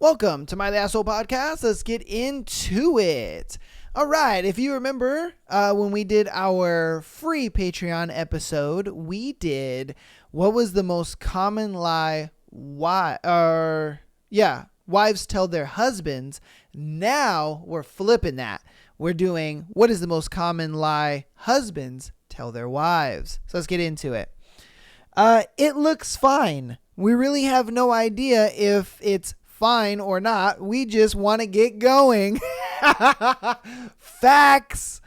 Welcome to My The Asshole Podcast. Let's get into it. All right. If you remember when we did our free Patreon episode, we did what was the most common lie wives tell their husbands. Now we're flipping that. We're doing what is the most common lie husbands tell their wives. So let's get into it. It looks fine. We really have no idea if it's fine or not. We just want to get going. Facts,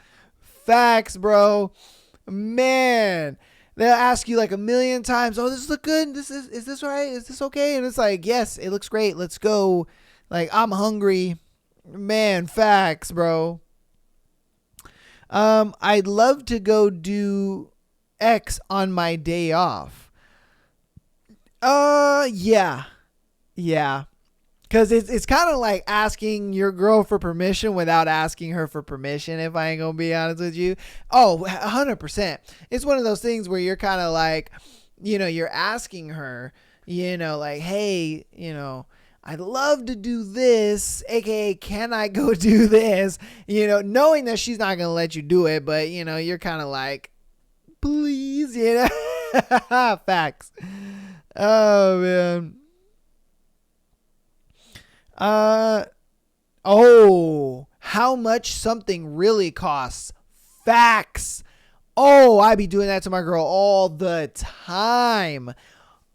bro. Man, they'll ask you like a million times, oh, does this look good? Is this right? Is this okay? And it's like, yes, it looks great. Let's go. Like, I'm hungry. Man, facts, bro. I'd love to go do X on my day off. Yeah. Because it's kind of like asking your girl for permission without asking her for permission, if I ain't going to be honest with you. Oh, 100%. It's one of those things where you're kind of like, you're asking her, like, hey, I'd love to do this, aka can I go do this, knowing that she's not going to let you do it, but, you're kind of like, please, Facts. Oh, man. How much something really costs. Facts. Oh, I be doing that to my girl all the time.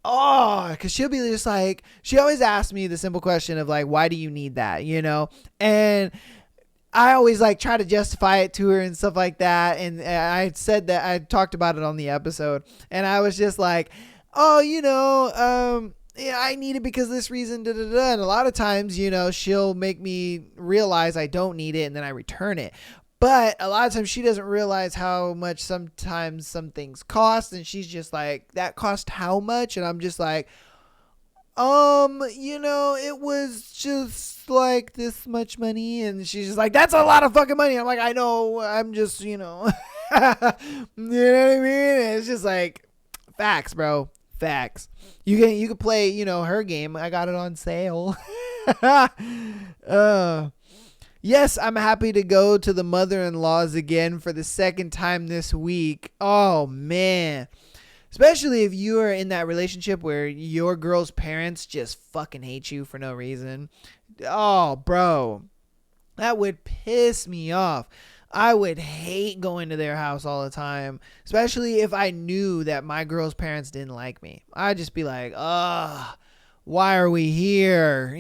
Oh, because she'll be just like, she always asks me the simple question of like, why do you need that? And I always like try to justify it to her and stuff like that. And I said that I talked about it on the episode and I was just like, oh, I need it because of this reason, And a lot of times, she'll make me realize I don't need it and then I return it. But a lot of times she doesn't realize how much sometimes some things cost. And she's just like, that cost how much? And I'm just like, it was just like this much money. And she's just like, that's a lot of fucking money. I'm like, I know, I'm just, you know what I mean? It's just like facts, bro. Facts. You can play, her game. I got it on sale. Yes, I'm happy to go to the mother-in-law's again for the second time this week. Oh, man. Especially if you are in that relationship where your girl's parents just fucking hate you for no reason. Oh, bro. That would piss me off. I would hate going to their house all the time, especially if I knew that my girl's parents didn't like me. I'd just be like, why are we here?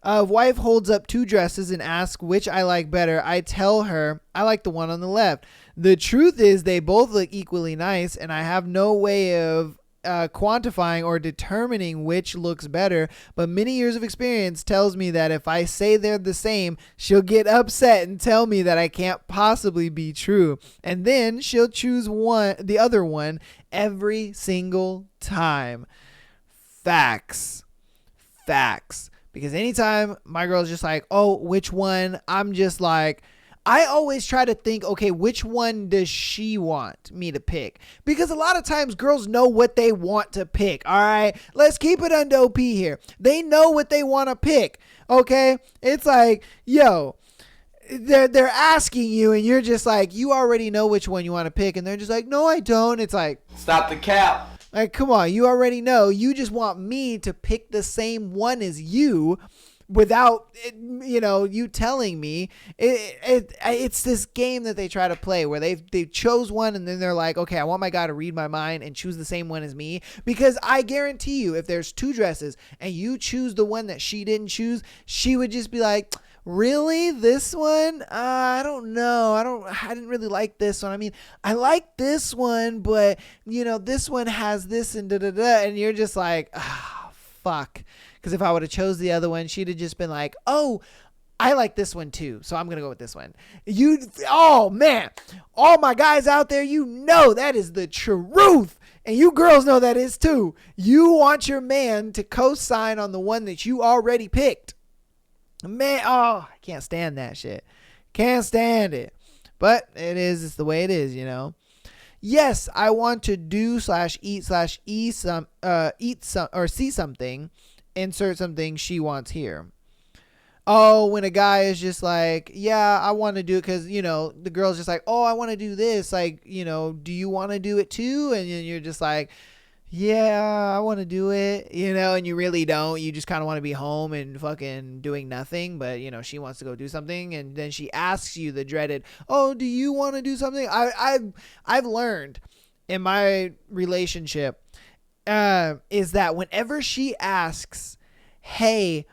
Wife holds up two dresses and asks which I like better. I tell her I like the one on the left. The truth is they both look equally nice, and I have no way of quantifying or determining which looks better, but many years of experience tells me that if I say they're the same, she'll get upset and tell me that I can't possibly be true, and then she'll choose the other one every single time. Facts. Because anytime my girl's just like, oh, which one? I'm just like, I always try to think, okay, which one does she want me to pick? Because a lot of times girls know what they want to pick, all right? Let's keep it under OP here. They know what they want to pick, okay? It's like, yo, they're asking you and you're just like, you already know which one you want to pick. And they're just like, no, I don't. It's like, stop the cap. Like, come on, you already know. You just want me to pick the same one as you without, you telling me. It's this game that they try to play where they chose one and then they're like, okay, I want my guy to read my mind and choose the same one as me. Because I guarantee you, if there's two dresses and you choose the one that she didn't choose, she would just be like, really? This one? I don't know. I didn't really like this one. I mean, I like this one, but this one has this and and you're just like, fuck. Because if I would have chose the other one, she'd have just been like, oh, I like this one too, so I'm going to go with this one. Oh man, all my guys out there, that is the truth. And you girls know that is too. You want your man to co-sign on the one that you already picked. Man, I can't stand that shit. Can't stand it. But it's the way it is, Yes, I want to do slash eat slash eat some or see something, insert something she wants here. Oh, when a guy is just like, yeah, I want to do it because, the girl's just like, oh, I want to do this. Like, do you want to do it too? And then you're just like, yeah, I want to do it, and you really don't. You just kind of want to be home and fucking doing nothing. But, she wants to go do something. And then she asks you the dreaded, oh, do you want to do something? I've learned in my relationship is that whenever she asks, hey,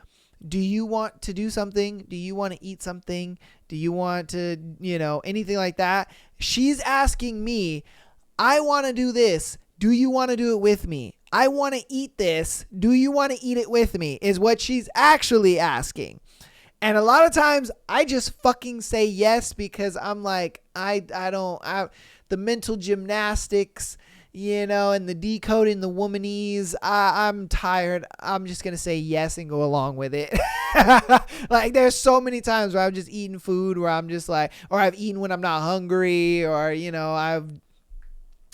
do you want to do something? Do you want to eat something? Do you want to, anything like that? She's asking me, I want to do this. Do you want to do it with me? I want to eat this. Do you want to eat it with me? Is what she's actually asking. And a lot of times I just fucking say yes because I'm like, the mental gymnastics, and the decoding the womanese, I'm tired. I'm just going to say yes and go along with it. Like there's so many times where I've just eaten food where I'm just like, or I've eaten when I'm not hungry, or, I've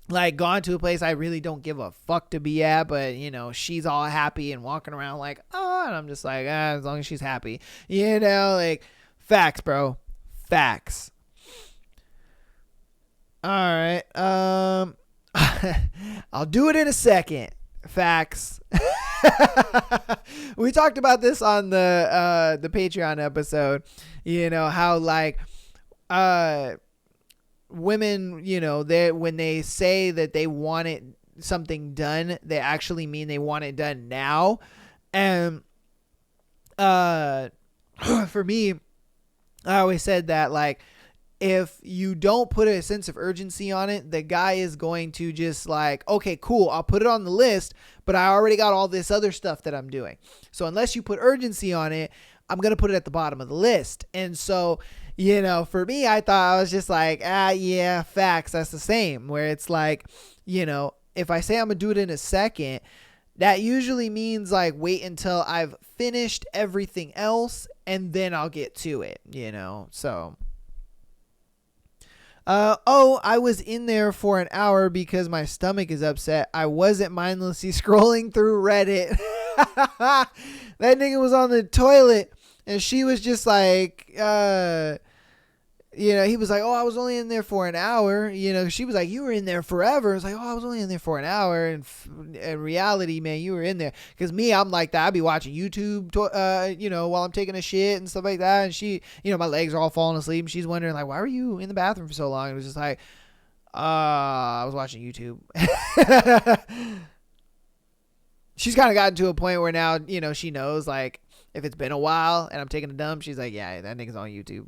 like gone to a place I really don't give a fuck to be at, but she's all happy and walking around like, oh, and I'm just like, as long as she's happy, like facts, bro, facts. All right. I'll do it in a second. Facts. We talked about this on the Patreon episode, how like, women, when they say that they want it something done, they actually mean they want it done now. And for me, I always said that like if you don't put a sense of urgency on it, the guy is going to just like, okay, cool, I'll put it on the list, but I already got all this other stuff that I'm doing. So unless you put urgency on it, I'm going to put it at the bottom of the list. And so, for me, I thought I was just like, yeah, facts. That's the same where it's like, if I say I'm going to do it in a second, that usually means like wait until I've finished everything else and then I'll get to it, so. I was in there for an hour because my stomach is upset. I wasn't mindlessly scrolling through Reddit. That nigga was on the toilet and she was just like, he was like, oh, I was only in there for an hour. She was like, you were in there forever. It's like, oh, I was only in there for an hour. And in reality, man, you were in there. Because me, I'm like that. I'd be watching YouTube, while I'm taking a shit and stuff like that. And she, my legs are all falling asleep. And she's wondering, like, why were you in the bathroom for so long? It was just like, I was watching YouTube. She's kind of gotten to a point where now, she knows, like, if it's been a while and I'm taking a dump, she's like, yeah, that nigga's on YouTube.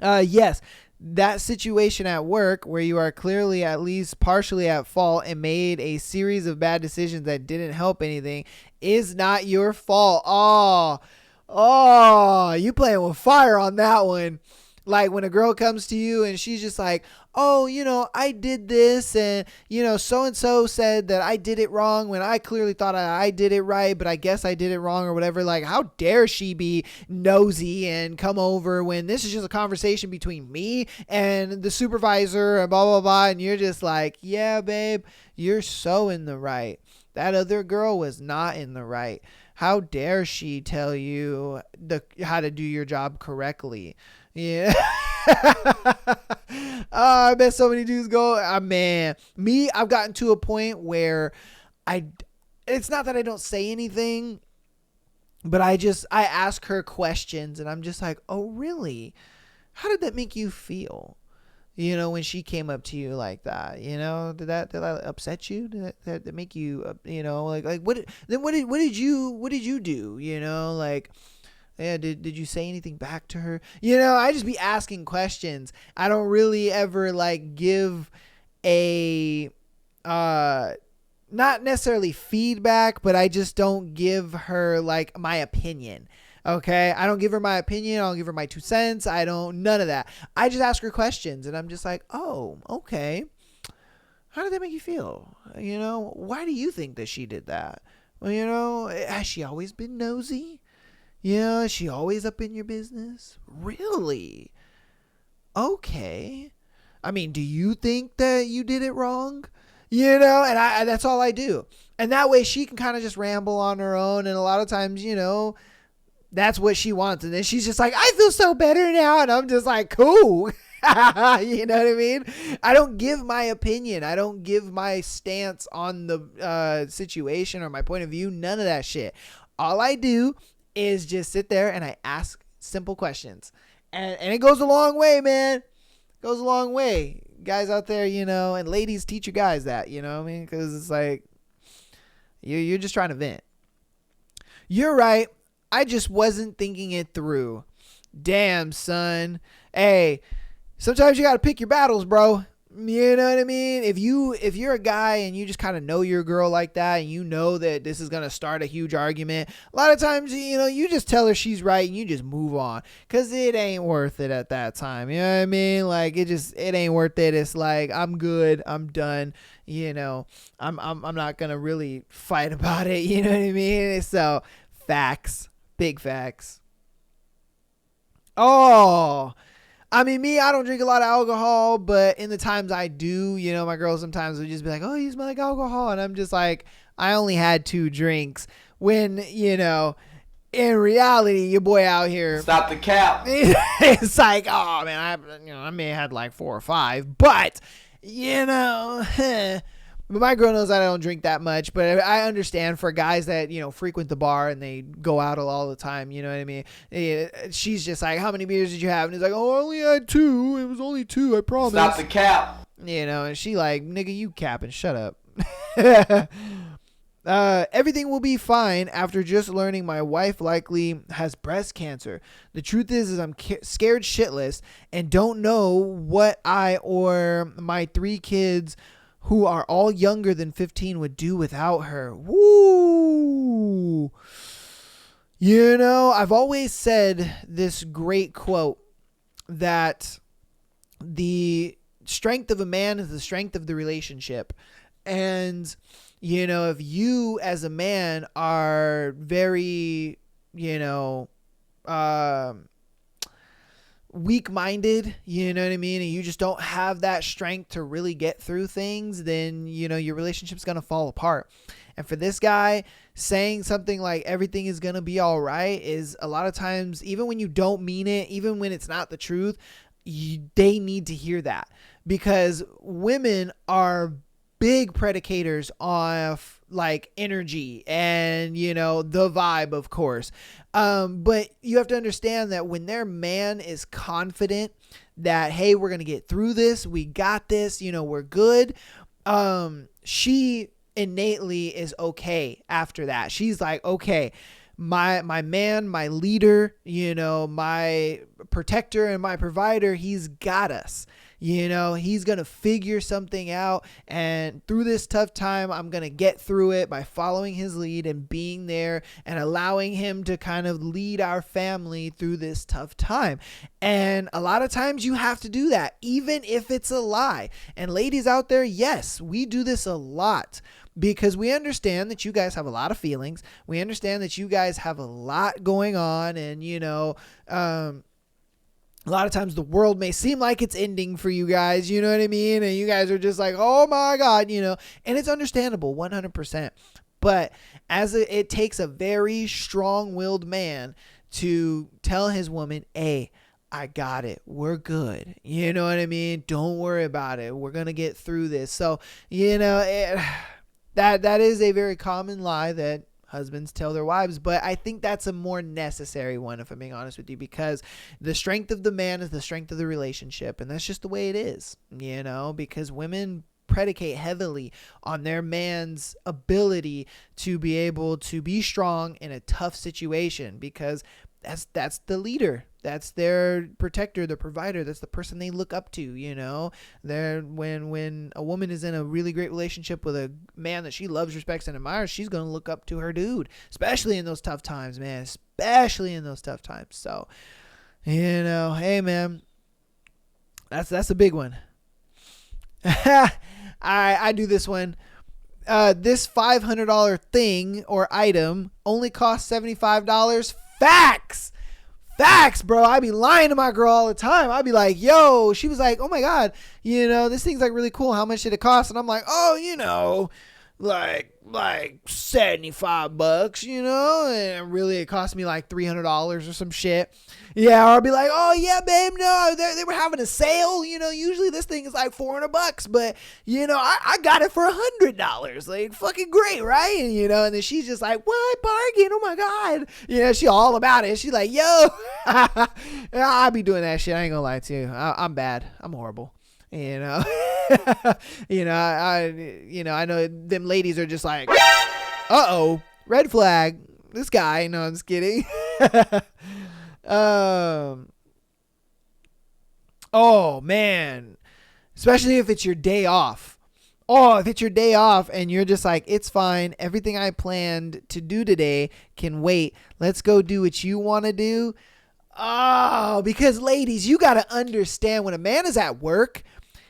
Yes, that situation at work where you are clearly at least partially at fault and made a series of bad decisions that didn't help anything is not your fault. Oh, you playing with fire on that one. Like when a girl comes to you and she's just like, oh, I did this and, so-and-so said that I did it wrong when I clearly thought I did it right, but I guess I did it wrong or whatever. Like, how dare she be nosy and come over when this is just a conversation between me and the supervisor and blah, blah, blah. And you're just like, yeah, babe, you're so in the right. That other girl was not in the right. How dare she tell you how to do your job correctly? Yeah. I bet so many dudes go, man, me, I've gotten to a point where it's not that I don't say anything, but I ask her questions and I'm just like, oh, really? How did that make you feel? When she came up to you like that, did that upset you? Did that make you, like what did you do? Like, yeah, did you say anything back to her? I just be asking questions. I don't really ever like give a, not necessarily feedback, but I just don't give her like my opinion. Okay. I don't give her my opinion. I don't give her my 2 cents. None of that. I just ask her questions and I'm just like, oh, okay. How did that make you feel? Why do you think that she did that? Well, has she always been nosy? Is she always up in your business? Really? Okay. I mean, do you think that you did it wrong? You know, and that's all I do. And that way she can kind of just ramble on her own. And a lot of times, you know, that's what she wants. And then she's just like, I feel so better now. And I'm just like, cool. You know what I mean? I don't give my opinion. I don't give my stance on the situation or my point of view. None of that shit. All I do is just sit there and I ask simple questions. And it goes a long way, man. It goes a long way. Guys out there, you know, and ladies, teach your guys that, you know what I mean? Because it's like, you're just trying to vent. You're right. I just wasn't thinking it through. Damn, son. Hey, sometimes you got to pick your battles, bro. You know what I mean? If you're a guy and you just kind of know your girl like that and you know that this is going to start a huge argument, a lot of times, you know, you just tell her she's right and you just move on because it ain't worth it at that time. You know what I mean? Like it ain't worth it. It's like, I'm good. I'm done. You know, I'm not going to really fight about it. You know what I mean? So facts, big facts. Oh, I mean, I don't drink a lot of alcohol, but in the times I do, you know, my girl sometimes would just be like, oh, you smell like alcohol. And I'm just like, I only had 2 drinks when, you know, in reality, your boy out here. Stop the cap. It's like, oh, man, I may have had like 4 or 5, but, you know, but my girl knows that I don't drink that much, but I understand for guys that, you know, frequent the bar and they go out all the time, you know what I mean? She's just like, how many beers did you have? And he's like, oh, I only had 2. It was only 2, I promise. Stop the cap. You know, and she like, nigga, you capping, shut up. Everything will be fine after just learning my wife likely has breast cancer. The truth is I'm scared shitless and don't know what I or my 3 kids who are all younger than 15 would do without her. Woo! You know, I've always said this great quote that the strength of a man is the strength of the relationship. And, you know, if you as a man are very, you know, weak-minded, you know what I mean, and you just don't have that strength to really get through things, then, you know, your relationship's gonna fall apart. And for this guy, saying something like everything is gonna be all right is a lot of times, even when you don't mean it, even when it's not the truth, they need to hear that, because women are big predicators of like energy and, you know, the vibe, of course. But you have to understand that when their man is confident that, hey, we're going to get through this, we got this, you know, we're good. She innately is okay after that. She's like, okay, my man, my leader, you know, my protector and my provider, he's got us. You know, he's going to figure something out, and through this tough time, I'm going to get through it by following his lead and being there and allowing him to kind of lead our family through this tough time. And a lot of times you have to do that, even if it's a lie. And ladies out there, yes, we do this a lot, because we understand that you guys have a lot of feelings. We understand that you guys have a lot going on, and, you know, a lot of times the world may seem like it's ending for you guys, you know what I mean? And you guys are just like, oh my God, you know, and it's understandable 100%. But it takes a very strong-willed man to tell his woman, hey, I got it. We're good. You know what I mean? Don't worry about it. We're going to get through this. So, you know, that is a very common lie that husbands tell their wives, but I think that's a more necessary one, if I'm being honest with you, because the strength of the man is the strength of the relationship, and that's just the way it is, you know, because women predicate heavily on their man's ability to be able to be strong in a tough situation, because that's the leader, that's their protector, the provider, that's the person they look up to, you know. When a woman is in a really great relationship with a man that she loves, respects, and admires, she's going to look up to her dude, especially in those tough times, man, especially in those tough times. So, you know, hey man, that's a big one. I do this one. This $500 thing or item only costs $75. Facts. Facts, bro. I be lying to my girl all the time. I'd be like, yo, she was like, oh my God, this thing's like really cool. How much did it cost? And I'm like, oh, like $75, and really it cost me like $300 or some shit. Yeah, or I'll be like, oh yeah, babe, no, they were having a sale. Usually this thing is like $400, but I got it for $100. Like, fucking great, right? And then she's just like, what, bargain? Oh my God. She all about it. She's like, yo, I'll be doing that shit. I ain't gonna lie to you. I'm bad. I'm horrible. I know them ladies are just like, uh-oh, red flag. This guy. No, I'm just kidding. Oh man, especially if it's your day off. Oh, if it's your day off and you're just like, it's fine. Everything I planned to do today can wait. Let's go do what you want to do. Oh, because ladies, you got to understand, when a man is at work,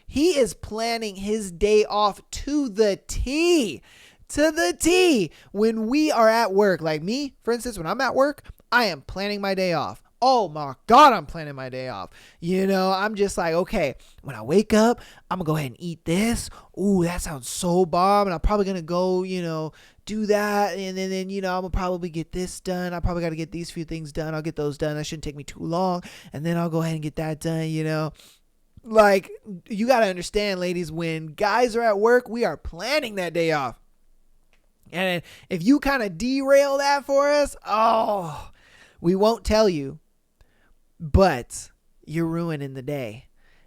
he is planning his day off to the T. To the T. When we are at work, like me, for instance, when I'm at work, I am planning my day off. Oh my God, I'm planning my day off. I'm just like, okay, when I wake up, I'm going to go ahead and eat this. Ooh, that sounds so bomb. And I'm probably going to go, do that. And then, I'm going to probably get this done. I probably got to get these few things done. I'll get those done. That shouldn't take me too long. And then I'll go ahead and get that done, Like, you got to understand, ladies, when guys are at work, we are planning that day off. And if you kind of derail that for us, we won't tell you, but you're ruining the day.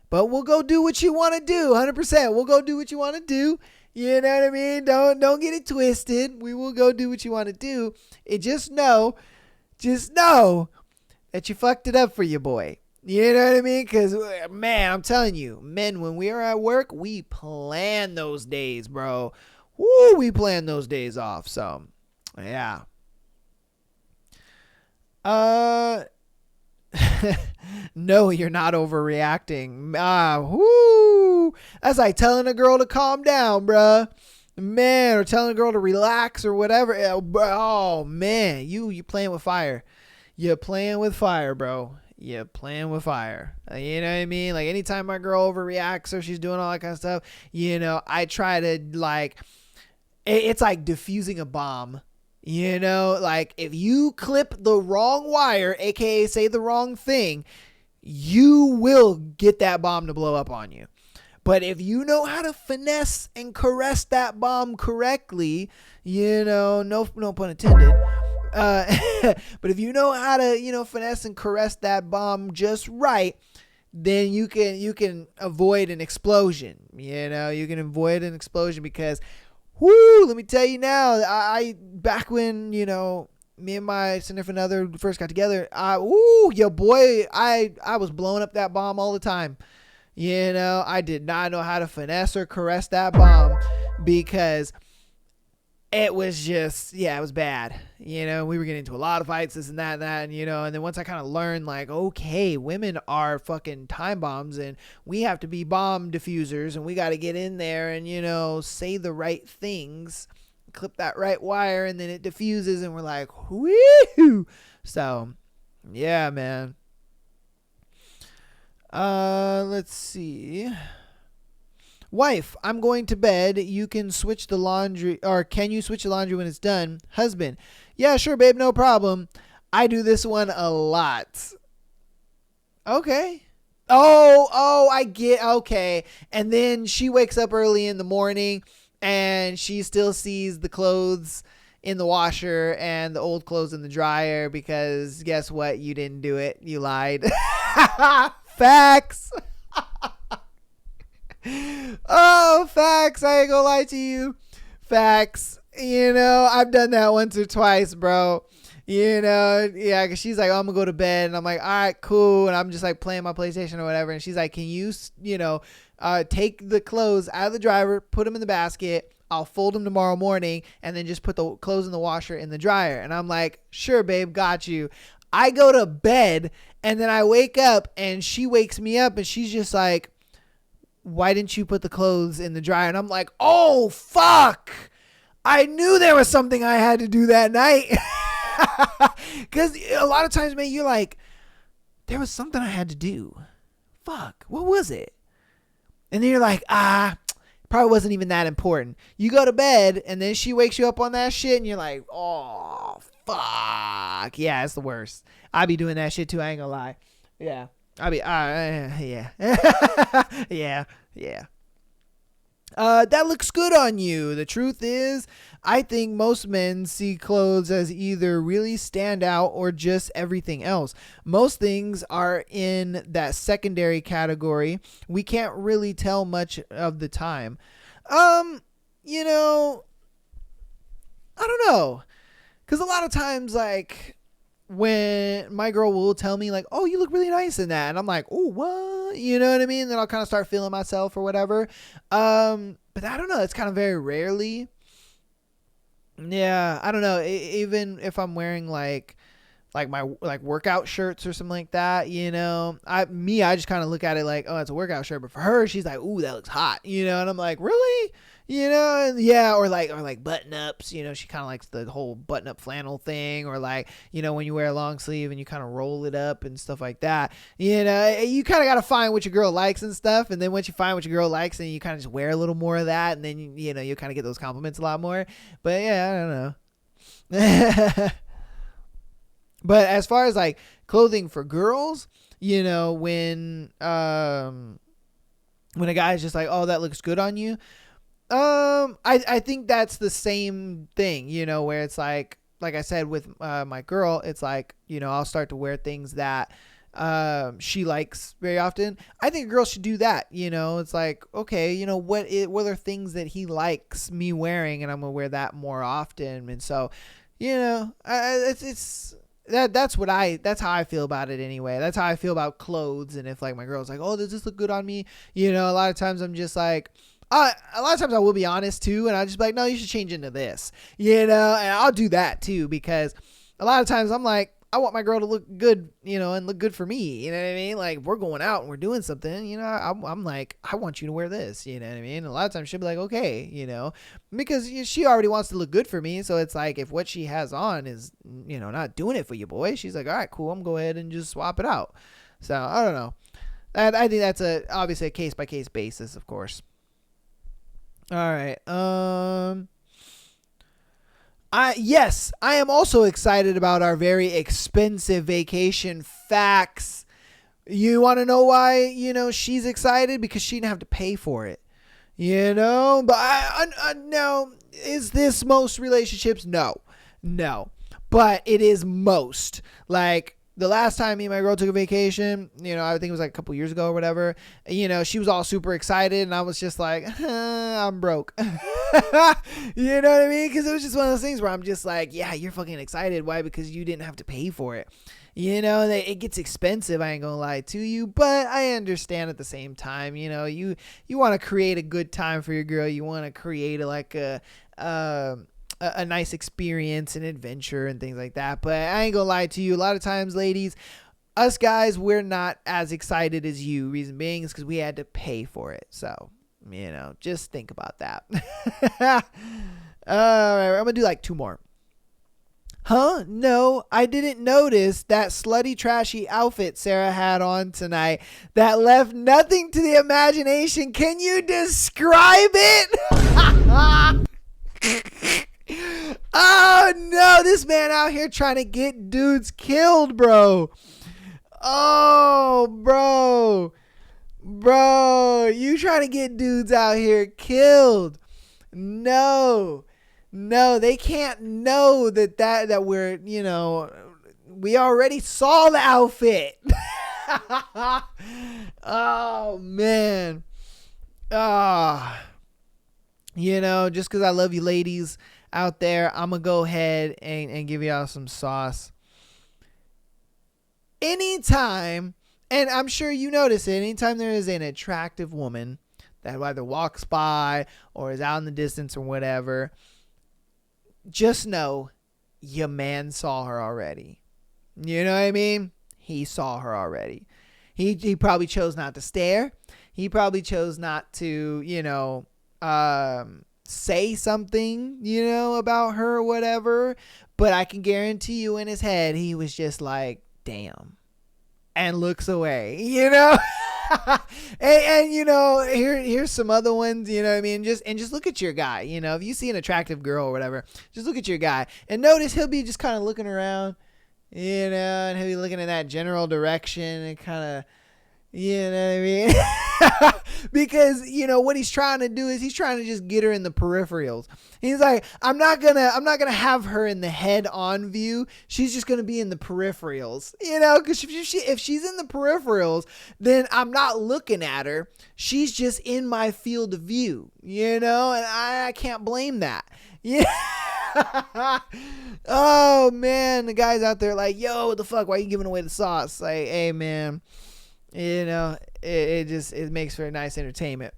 But we'll go do what you want to do, 100%. We'll go do what you want to do. You know what I mean? Don't get it twisted. We will go do what you want to do. Just know that you fucked it up for your boy. You know what I mean? Because, man, I'm telling you, men, when we are at work, we plan those days, bro. Woo, we plan those days off. So, yeah. No, you're not overreacting. Whoo. That's like telling a girl to calm down, bruh. Man, or telling a girl to relax or whatever. Oh, man, you playing with fire. You're playing with fire, bro. You're playing with fire. You know what I mean? Like, anytime my girl overreacts or she's doing all that kind of stuff, I try to, like, it's like diffusing a bomb. Like, if you clip the wrong wire, aka say the wrong thing, you will get that bomb to blow up on you. But if you know how to finesse and caress that bomb correctly, no pun intended. But if you know how to, finesse and caress that bomb just right, then you can avoid an explosion. You can avoid an explosion because, whoo, let me tell you now, I back when, me and my significant other first got together, your boy, I was blowing up that bomb all the time. I did not know how to finesse or caress that bomb because it was just, it was bad. We were getting into a lot of fights, this and that, and then once I kind of learned, like, okay, women are fucking time bombs and we have to be bomb diffusers and we got to get in there and, say the right things, clip that right wire, and then it diffuses and we're like, whoo. So, yeah, man. Let's see. Wife, I'm going to bed. You can switch the laundry, or can you switch the laundry when it's done? Husband, yeah, sure, babe, no problem. I do this one a lot. Okay. Oh, I get, okay. And then she wakes up early in the morning and she still sees the clothes in the washer and the old clothes in the dryer because guess what? You didn't do it. You lied. Facts. Oh, facts. I ain't gonna lie to you. Facts. I've done that once or twice, bro. Yeah, because she's like, oh, I'm gonna go to bed, and I'm like, all right, cool, and I'm just like playing my PlayStation or whatever, and she's like, can you, take the clothes out of the dryer, put them in the basket, I'll fold them tomorrow morning, and then just put the clothes in the washer in the dryer. And I'm like, sure, babe, got you. I go to bed, and then I wake up, and she wakes me up, and she's just like, why didn't you put the clothes in the dryer? And I'm like, oh, fuck. I knew there was something I had to do that night. Because a lot of times, man, you're like, there was something I had to do. Fuck, what was it? And then you're like, probably wasn't even that important. You go to bed, and then she wakes you up on that shit, and you're like, oh, fuck. Yeah, it's the worst. I be doing that shit too, I ain't gonna lie. Yeah. I be, yeah. Yeah. That looks good on you. The truth is, I think most men see clothes as either really stand out or just everything else. Most things are in that secondary category. We can't really tell much of the time. You know, I don't know. 'Cause a lot of times, like, when my girl will tell me like, oh, you look really nice in that. And I'm like, oh, what? You know what I mean? Then I'll kind of start feeling myself or whatever. But I don't know. It's kind of very rarely. Yeah. I don't know. Even if I'm wearing like my like workout shirts or something like that, you know, I just kind of look at it like, oh, it's a workout shirt. But for her, she's like, ooh, that looks hot, you know? And I'm like, really? You know, and yeah, or like button ups, you know, she kind of likes the whole button up flannel thing, or like, you know, when you wear a long sleeve and you kind of roll it up and stuff like that, you know, you kind of got to find what your girl likes and stuff. And then once you find what your girl likes, then you kind of just wear a little more of that. And then, you know, you kind of get those compliments a lot more. But yeah, I don't know. But as far as like clothing for girls, you know, when a guy's just like, oh, that looks good on you. I think that's the same thing, you know, where it's like I said with my girl, it's like, you know, I'll start to wear things that she likes very often. I think a girl should do that, you know. It's like, okay, you know, what are things that he likes me wearing, and I'm gonna wear that more often. And so, you know, that's how I feel about it anyway. That's how I feel about clothes. And if like my girl's like, oh, does this look good on me? You know, a lot of times I'm just like, a lot of times I will be honest too, and I'll just be like, no, you should change into this, you know, and I'll do that too, because a lot of times I'm like, I want my girl to look good, you know, and look good for me, you know what I mean? Like, if we're going out and we're doing something, you know, I'm like, I want you to wear this, you know what I mean? And a lot of times she'll be like, okay, you know, because she already wants to look good for me, so it's like, if what she has on is, you know, not doing it for you, boy, she's like, all right, cool, I'm going to go ahead and just swap it out. So, I don't know. I think that's obviously a case-by-case basis, of course. All right. Yes, I am also excited about our very expensive vacation. Facts. You want to know why, you know, she's excited? Because she didn't have to pay for it. You know, but no, is this most relationships? No. But it is most. Like, the last time me and my girl took a vacation, you know, I think it was like a couple years ago or whatever, you know, she was all super excited, and I was just like, I'm broke. You know what I mean? Because it was just one of those things where I'm just like, yeah, you're fucking excited. Why? Because you didn't have to pay for it. You know, it gets expensive, I ain't gonna lie to you, but I understand at the same time, you know, you want to create a good time for your girl. You want to create a nice experience and adventure and things like that. But I ain't gonna lie to you, a lot of times, ladies, us guys, we're not as excited as you. Reason being is because we had to pay for it. So, you know, just think about that. All right, I'm gonna do like two more. Huh? No, I didn't notice that slutty, trashy outfit Sarah had on tonight. That left nothing to the imagination. Can you describe it? Oh no, this man out here trying to get dudes killed, bro. Oh, bro, you trying to get dudes out here killed. No, they can't know that we're, you know, we already saw the outfit. Oh man. You know, just because I love you ladies out there, I'm going to go ahead and give y'all some sauce. Anytime, and I'm sure you notice it, anytime there is an attractive woman that either walks by or is out in the distance or whatever, just know your man saw her already. You know what I mean? He saw her already. He probably chose not to stare. He probably chose not to, you know, say something, you know, about her or whatever. But I can guarantee you in his head, he was just like, damn, and looks away, you know? and you know, here's some other ones, you know what I mean? Just look at your guy, you know, if you see an attractive girl or whatever, just look at your guy and notice he'll be just kind of looking around, you know, and he'll be looking in that general direction and kind of, you know what I mean? Because, you know, what he's trying to do is he's trying to just get her in the peripherals. He's like, I'm not gonna have her in the head on view. She's just gonna be in the peripherals, you know, because if she's in the peripherals, then I'm not looking at her. She's just in my field of view, you know, and I can't blame that. Yeah. Oh man, the guys out there like, yo, what the fuck? Why are you giving away the sauce? Like, hey man. You know, it makes for a nice entertainment.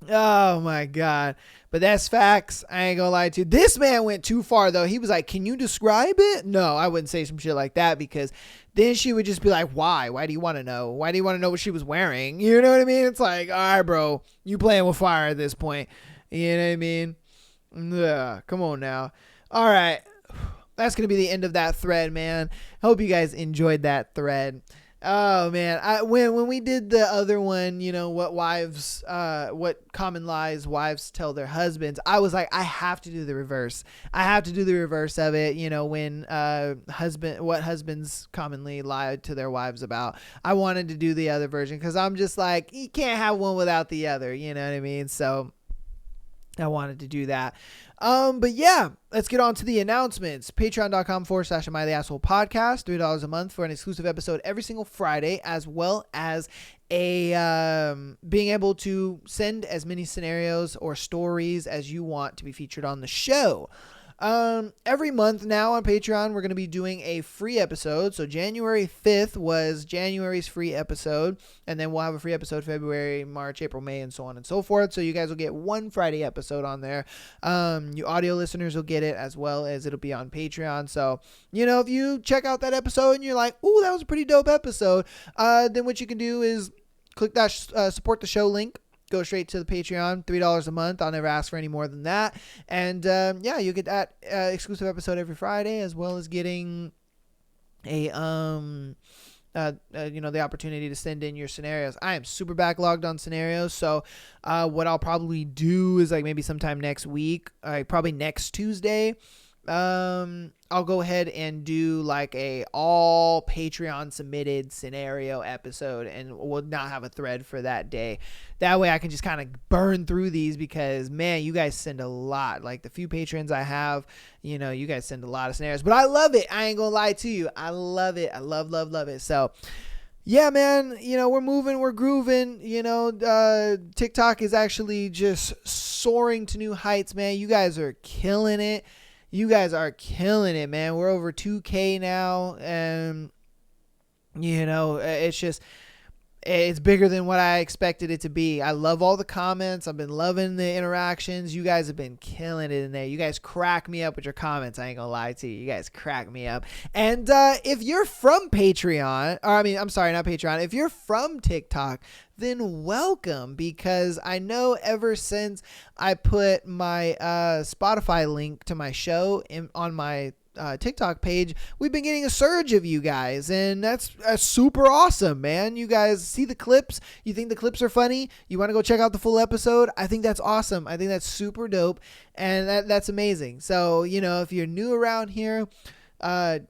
Oh my God. But that's facts. I ain't gonna lie to you. This man went too far though. He was like, can you describe it? No, I wouldn't say some shit like that, because then she would just be like, why? Why do you want to know? Why do you want to know what she was wearing? You know what I mean? It's like, all right, bro, you playing with fire at this point. You know what I mean? Ugh, come on now. All right. That's going to be the end of that thread, man. Hope you guys enjoyed that thread. Oh man, when we did the other one, you know, what common lies wives tell their husbands, I was like, I have to do the reverse. I have to do the reverse of it. You know, when what husbands commonly lie to their wives about. I wanted to do the other version because I'm just like, you can't have one without the other. You know what I mean? So I wanted to do that. But yeah, let's get on to the announcements. Patreon.com/Am I the Asshole podcast. $3 a month for an exclusive episode every single Friday, as well as being able to send as many scenarios or stories as you want to be featured on the show. Every month now on Patreon, we're going to be doing a free episode. So January 5th was January's free episode. And then we'll have a free episode February, March, April, May, and so on and so forth. So you guys will get one Friday episode on there. You audio listeners will get it, as well as it'll be on Patreon. So, you know, if you check out that episode and you're like, ooh, that was a pretty dope episode, then what you can do is click that support the show link. Go straight to the Patreon, $3 a month. I'll never ask for any more than that. And yeah, you get that exclusive episode every Friday, as well as getting a you know, the opportunity to send in your scenarios. I am super backlogged on scenarios, so what I'll probably do is like maybe sometime next week, probably next Tuesday, I'll go ahead and do like a all Patreon submitted scenario episode, and we'll not have a thread for that day. That way I can just kind of burn through these, because man, you guys send a lot. Like the few patrons I have, you know, you guys send a lot of scenarios, but I love it. I ain't gonna lie to you. I love it. I love it. So yeah, man, you know, we're moving, we're grooving, you know, TikTok is actually just soaring to new heights, man. You guys are killing it. You guys are killing it, man. We're over 2K now, and you know, it's bigger than what I expected it to be. I love all the comments. I've been loving the interactions. You guys have been killing it in there. You guys crack me up with your comments. I ain't gonna lie to you. You guys crack me up. And if you're from Patreon, or I mean, I'm sorry, not Patreon. If you're from TikTok, then welcome, because I know ever since I put my Spotify link to my show on my TikTok page, we've been getting a surge of you guys, and that's super awesome, man. You guys see the clips, you think the clips are funny, you want to go check out the full episode. I think that's awesome. I think that's super dope, and that's amazing. So, you know, if you're new around here,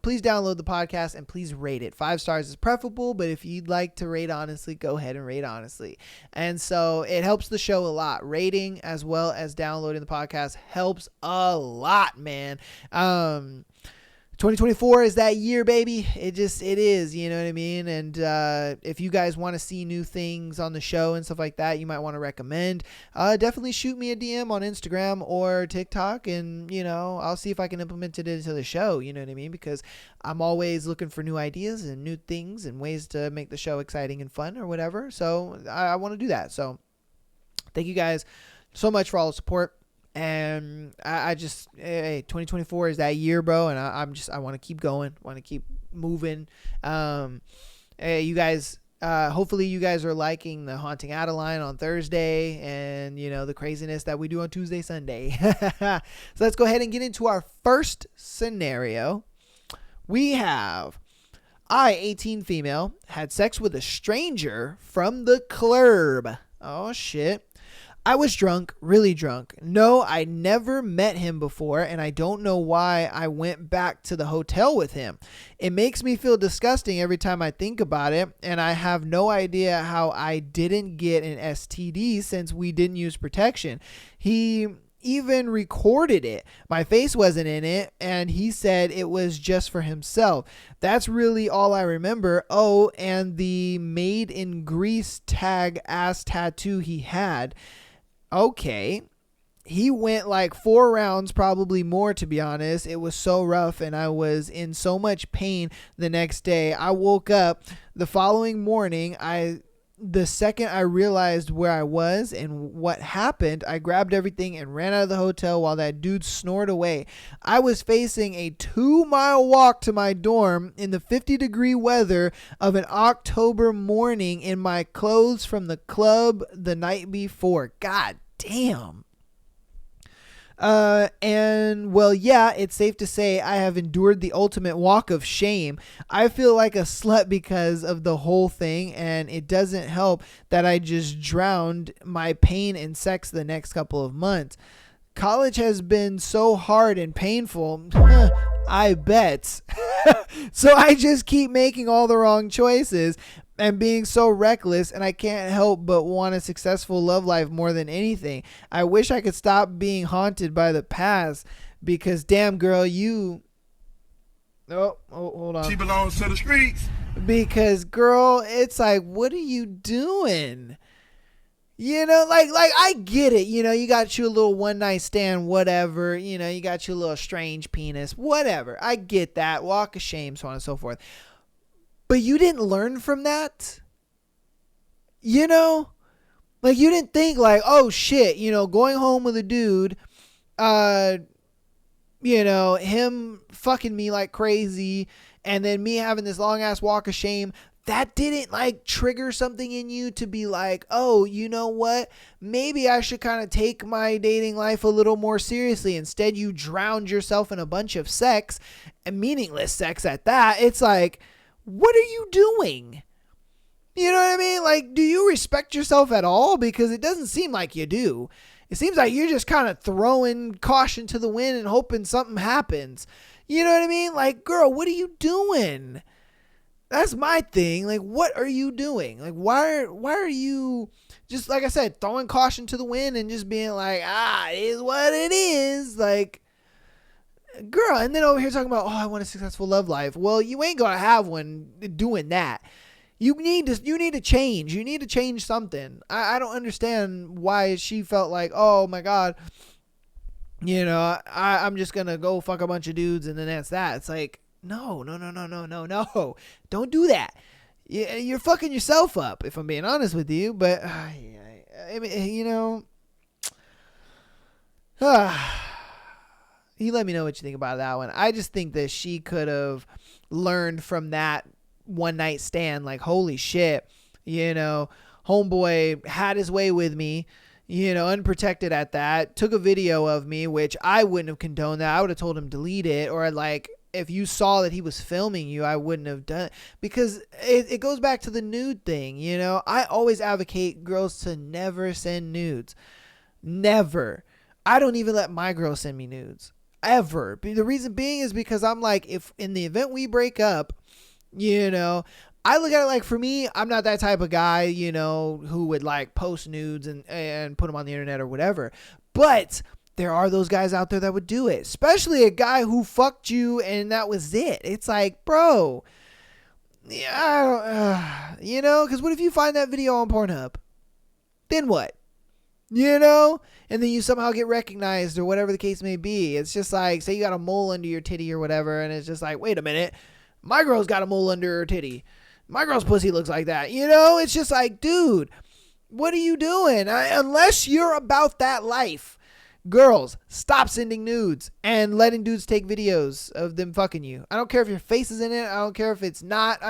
please download the podcast and please rate it. 5 stars is preferable, but if you'd like to rate honestly, go ahead and rate honestly. And so it helps the show a lot. Rating as well as downloading the podcast helps a lot, man. 2024 is that year, baby. It is, you know what I mean? And if you guys want to see new things on the show and stuff like that, you might want to recommend, definitely shoot me a DM on Instagram or TikTok, and, you know, I'll see if I can implement it into the show, you know what I mean? Because I'm always looking for new ideas and new things and ways to make the show exciting and fun or whatever. So I want to do that. So thank you guys so much for all the support. And I just, hey, 2024 is that year, bro. And I want to keep going, want to keep moving. Hey, you guys, hopefully you guys are liking the Haunting Adeline on Thursday, and, you know, the craziness that we do on Tuesday, Sunday. So let's go ahead and get into our first scenario. We have I, 18 female, had sex with a stranger from the club. Oh, shit. I was drunk, really drunk. No, I never met him before, and I don't know why I went back to the hotel with him. It makes me feel disgusting every time I think about it, and I have no idea how I didn't get an STD since we didn't use protection. He even recorded it. My face wasn't in it, and he said it was just for himself. That's really all I remember. Oh, and the made in Greece tag ass tattoo he had. Okay. He went like 4 rounds, probably more, to be honest. It was so rough, and I was in so much pain the next day. I woke up the following morning. The second I realized where I was and what happened, I grabbed everything and ran out of the hotel while that dude snored away. I was facing a 2-mile walk to my dorm in the 50-degree weather of an October morning in my clothes from the club the night before. God damn. And well, yeah, it's safe to say I have endured the ultimate walk of shame. I feel like a slut because of the whole thing, and it doesn't help that I just drowned my pain in sex the next couple of months. College has been so hard and painful. I bet. So I just keep making all the wrong choices and being so reckless, and I can't help but want a successful love life more than anything. I wish I could stop being haunted by the past, because damn girl, you... Oh, hold on. She belongs to the streets. Because girl, it's like, what are you doing? You know, like I get it. You know, you got you a little one night stand, whatever. You know, you got you a little strange penis, whatever. I get that. Walk of shame, so on and so forth. But you didn't learn from that? You know? Like, you didn't think like, oh shit, you know, going home with a dude, you know, him fucking me like crazy, and then me having this long ass walk of shame. That didn't like trigger something in you to be like, oh, you know what? Maybe I should kind of take my dating life a little more seriously. Instead, you drowned yourself in a bunch of sex, and meaningless sex at that. It's like, what are you doing? You know what I mean? Like, do you respect yourself at all? Because it doesn't seem like you do. It seems like you're just kind of throwing caution to the wind and hoping something happens. You know what I mean? Like, girl, what are you doing? That's my thing. Like, what are you doing? Like, why are you just, like I said, throwing caution to the wind and just being like, it is what it is? Like, girl, and then over here talking about, oh, I want a successful love life. Well, you ain't gonna have one doing that. You need to change. You need to change something. I don't understand why she felt like, oh my God, you know, I'm just gonna go fuck a bunch of dudes and then that's that. It's like, no. Don't do that. You're fucking yourself up, if I'm being honest with you. But, I mean, you know, you let me know what you think about that one. I just think that she could have learned from that one night stand. Like, holy shit, you know, homeboy had his way with me, you know, unprotected at that, took a video of me, which I wouldn't have condoned that. I would have told him delete it, or like, if you saw that he was filming you, I wouldn't have done it, because it goes back to the nude thing. You know, I always advocate girls to never send nudes. Never. I don't even let my girl send me nudes ever. The reason being is because I'm like, if in the event we break up, you know, I look at it like, for me, I'm not that type of guy, you know, who would like post nudes and put them on the internet or whatever. But there are those guys out there that would do it, especially a guy who fucked you and that was it. It's like, bro, yeah, you know, because what if you find that video on Pornhub? Then what? You know? And then you somehow get recognized or whatever the case may be. It's just like, say you got a mole under your titty or whatever, and it's just like, wait a minute, my girl's got a mole under her titty. My girl's pussy looks like that. You know? It's just like, dude, what are you doing? Unless you're about that life. Girls, stop sending nudes and letting dudes take videos of them fucking you. I don't care if your face is in it. I don't care if it's not.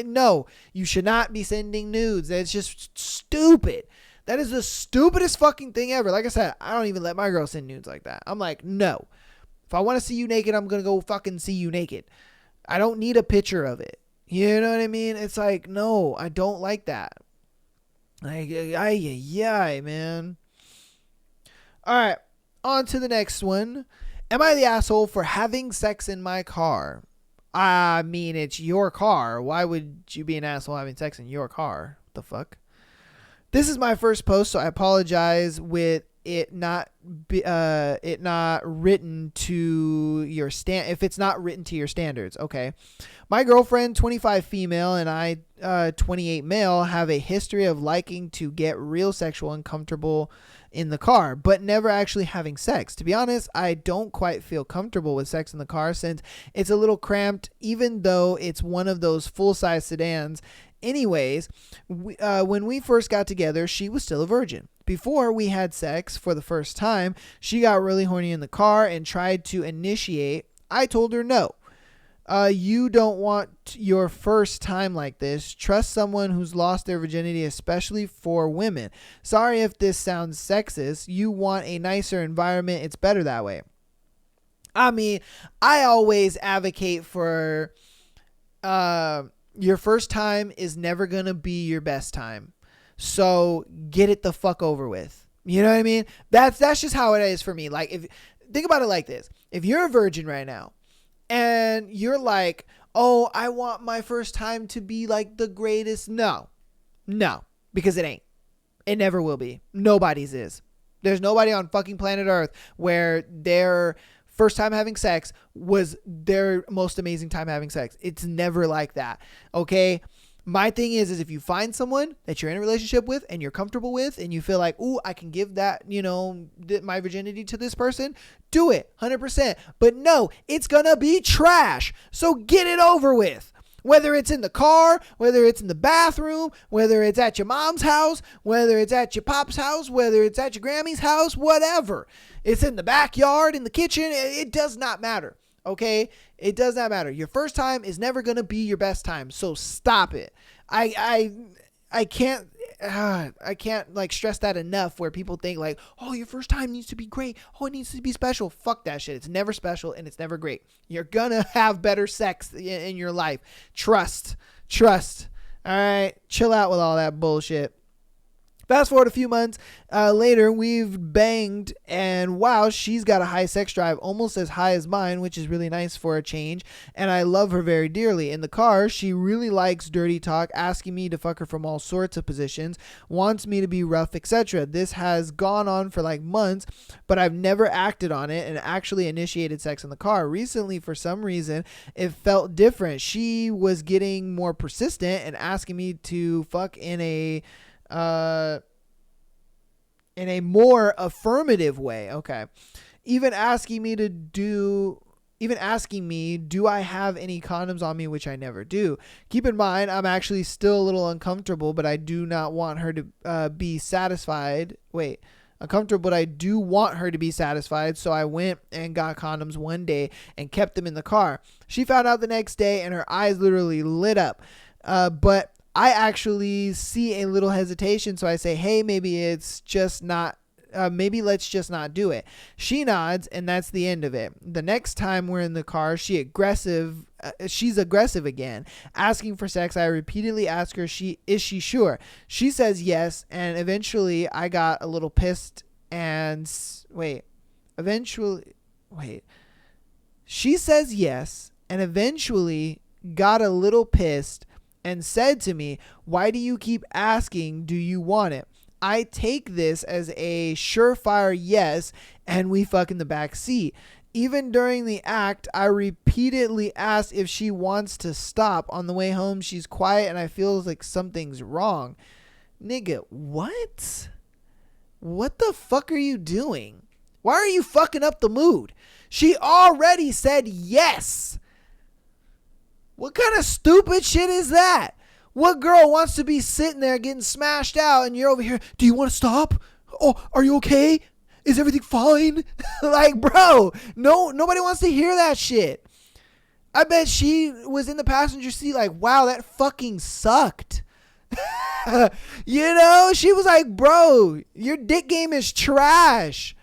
No, you should not be sending nudes. That's just stupid. That is the stupidest fucking thing ever. Like I said, I don't even let my girl send nudes like that. I'm like, no. If I want to see you naked, I'm going to go fucking see you naked. I don't need a picture of it. You know what I mean? It's like, no, I don't like that. Like, yeah, man. All right, on to the next one. Am I the asshole for having sex in my car? I mean, it's your car. Why would you be an asshole having sex in your car? What the fuck? This is my first post, so I apologize with it not written to your if it's not written to your standards. Okay. My girlfriend, 25 female, and I, 28 male, have a history of liking to get real sexual and comfortable in the car, but never actually having sex. To be honest, I don't quite feel comfortable with sex in the car since it's a little cramped, even though it's one of those full-size sedans. Anyways, when we first got together, she was still a virgin. Before we had sex for the first time, she got really horny in the car and tried to initiate. I told her no. You don't want your first time like this. Trust someone who's lost their virginity, especially for women. Sorry if this sounds sexist. You want a nicer environment. It's better that way. I mean, I always advocate for your first time is never going to be your best time. So get it the fuck over with. You know what I mean? That's just how it is for me. Like, if think about it like this. If you're a virgin right now, and you're like, oh, I want my first time to be like the greatest. No, because it ain't. It never will be. Nobody's is. There's nobody on fucking planet Earth where their first time having sex was their most amazing time having sex. It's never like that. Okay. My thing is if you find someone that you're in a relationship with and you're comfortable with and you feel like, ooh, I can give that, my virginity to this person, do it 100%. But no, it's going to be trash. So get it over with. Whether it's in the car, whether it's in the bathroom, whether it's at your mom's house, whether it's at your pop's house, whether it's at your Grammy's house, whatever. It's in the backyard, in the kitchen. It does not matter. Okay, it does not matter. Your first time is never gonna be your best time, so stop it. I can't like stress that enough. Where people think like, oh, your first time needs to be great. Oh, it needs to be special. Fuck that shit. It's never special and it's never great. You're gonna have better sex in your life. Trust. All right, chill out with all that bullshit. Fast forward a few months later, we've banged, and wow, she's got a high sex drive, almost as high as mine, which is really nice for a change, and I love her very dearly. In the car, she really likes dirty talk, asking me to fuck her from all sorts of positions, wants me to be rough, etc. This has gone on for like months, but I've never acted on it and actually initiated sex in the car. Recently, for some reason, it felt different. She was getting more persistent and asking me to fuck in a more affirmative way. Okay. Even asking me, do I have any condoms on me, which I never do. Keep in mind, I'm actually still a little uncomfortable, but I do not want her to be satisfied. Uncomfortable, but I do want her to be satisfied. So I went and got condoms one day and kept them in the car. She found out the next day and her eyes literally lit up. But I actually see a little hesitation, so I say, hey, maybe it's just not, maybe let's just not do it. She nods, and that's the end of it. The next time we're in the car, she's aggressive again, asking for sex. I repeatedly ask her, is she sure? She says yes, and eventually I got a little pissed and, she says yes, and eventually got a little pissed and said to me, why do you keep asking, do you want it? I take this as a surefire yes, and we fuck in the back seat. Even during the act, I repeatedly ask if she wants to stop. On the way home, she's quiet and I feel like something's wrong. Nigga, what? What the fuck are you doing? Why are you fucking up the mood? She already said yes. What kind of stupid shit is that? What girl wants to be sitting there getting smashed out and you're over here, do you want to stop? Oh, are you okay? Is everything fine? Like, bro, nobody wants to hear that shit. I bet she was in the passenger seat like, wow, that fucking sucked. She was like, bro, your dick game is trash.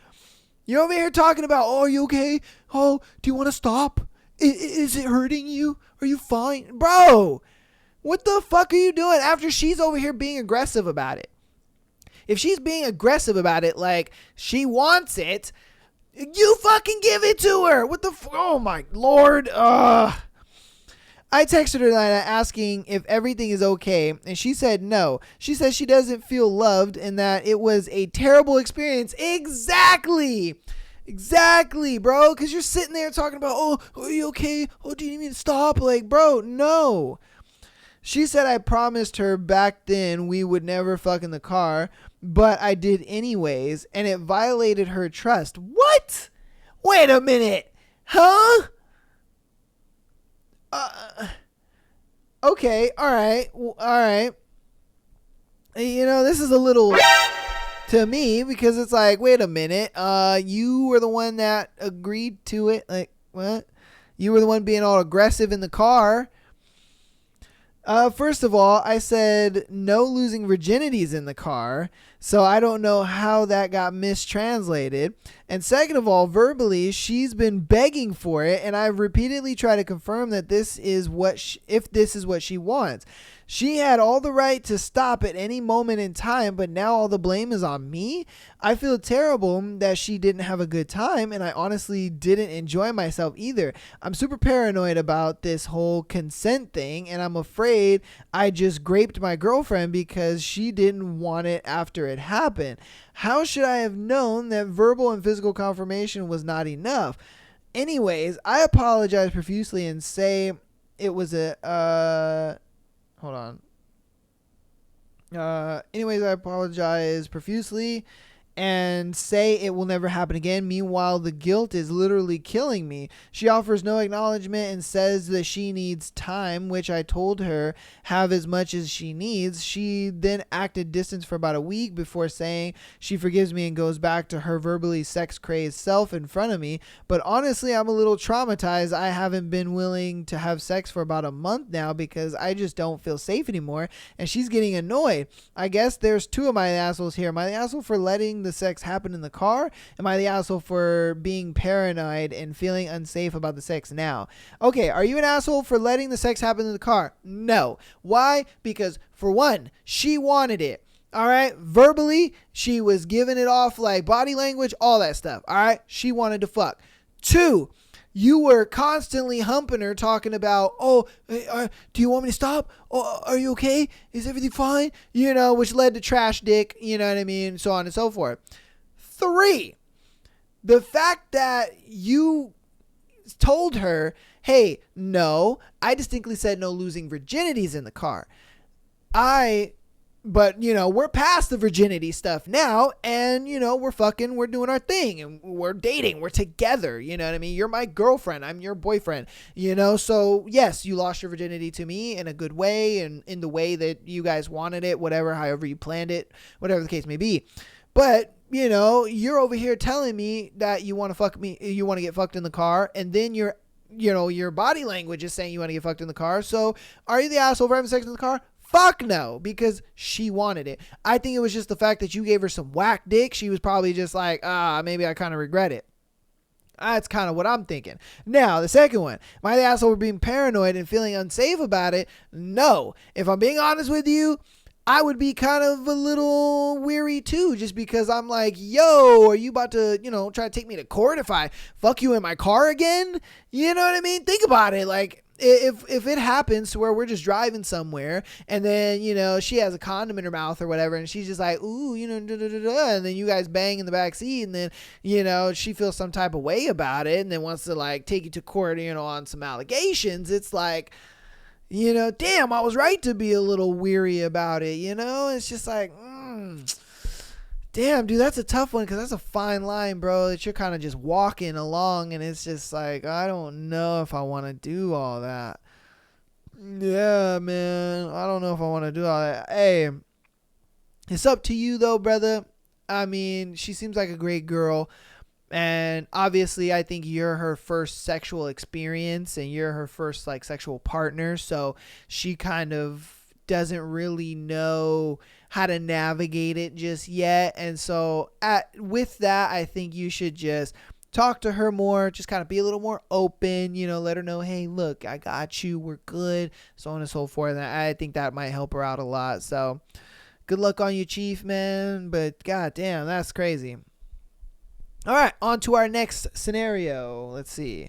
You're over here talking about, oh, are you okay? Oh, do you want to stop? Is it hurting you? Are you fine? Bro, what the fuck are you doing after she's over here being aggressive about it? If she's being aggressive about it like she wants it, you fucking give it to her. What the oh my lord. I texted her that asking if everything is okay, and she said no. She says she doesn't feel loved and that it was a terrible experience. Exactly, bro. Because you're sitting there talking about, oh, are you okay? Oh, do you need me to stop? Like, bro, no. She said I promised her back then we would never fuck in the car, but I did anyways, and it violated her trust. What? Wait a minute. Huh? Okay, alright. This is a little to me because it's like, wait a minute. You were the one that agreed to it. Like, what? You were the one being all aggressive in the car. First of all, I said no losing virginities in the car, so I don't know how that got mistranslated. And second of all, verbally, she's been begging for it, and I've repeatedly tried to confirm that this is if this is what she wants. She had all the right to stop at any moment in time, but now all the blame is on me? I feel terrible that she didn't have a good time, and I honestly didn't enjoy myself either. I'm super paranoid about this whole consent thing, and I'm afraid I just graped my girlfriend because she didn't want it after it happened. How should I have known that verbal and physical confirmation was not enough? Anyways, I apologize profusely and say it was hold on. Anyways, I apologize profusely and say it will never happen again. Meanwhile, the guilt is literally killing me. She offers no acknowledgement and says that she needs time, which I told her have as much as she needs. She then acted distant for about a week before saying she forgives me and goes back to her verbally sex-crazed self in front of me. But honestly, I'm a little traumatized. I haven't been willing to have sex for about a month now because I just don't feel safe anymore, and she's getting annoyed. I guess there's two of my assholes here. Am I the asshole for letting the sex happen in the car? Am I the asshole for being paranoid and feeling unsafe about the sex now? Okay, are you an asshole for letting the sex happen in the car? No. Why? Because for one, she wanted it. All right. Verbally, she was giving it off, like body language, all that stuff. All right. She wanted to fuck. Two, you were constantly humping her, talking about, oh, do you want me to stop? Oh, are you okay? Is everything fine? Which led to trash dick, you know what I mean? So on and so forth. Three, the fact that you told her, hey, no, I distinctly said no losing virginities in the car. But, we're past the virginity stuff now, and, we're fucking, we're doing our thing, and we're dating, we're together, you know what I mean? You're my girlfriend, I'm your boyfriend, so yes, you lost your virginity to me in a good way, and in the way that you guys wanted it, whatever, however you planned it, whatever the case may be. But, you're over here telling me that you want to fuck me, you want to get fucked in the car, and then your body language is saying you want to get fucked in the car, so are you the asshole for having sex in the car? Fuck no, because she wanted it. I think it was just the fact that you gave her some whack dick. She was probably just like, maybe I kind of regret it. That's kind of what I'm thinking. Now, the second one. Am I the asshole for being paranoid and feeling unsafe about it? No. If I'm being honest with you, I would be kind of a little weary too, just because I'm like, yo, are you about to, try to take me to court if I fuck you in my car again? You know what I mean? Think about it. Like, if it happens to where we're just driving somewhere and then, she has a condom in her mouth or whatever and she's just like, ooh, and then you guys bang in the back seat and then, she feels some type of way about it and then wants to like take you to court, on some allegations. It's like, damn, I was right to be a little weary about it, It's just like, damn, dude, that's a tough one because that's a fine line, bro, that you're kind of just walking along and it's just like, I don't know if I want to do all that. Yeah, man, I don't know if I want to do all that. Hey, it's up to you though, brother. I mean, she seems like a great girl. And obviously, I think you're her first sexual experience and you're her first like sexual partner. So she kind of doesn't really know how to navigate it just yet. And so with that, I think you should just talk to her more, just kind of be a little more open, let her know, hey, look, I got you, we're good, so on and so forth. And I think that might help her out a lot. So good luck on you, Chief, man. But god damn, that's crazy. All right, on to our next scenario. Let's see.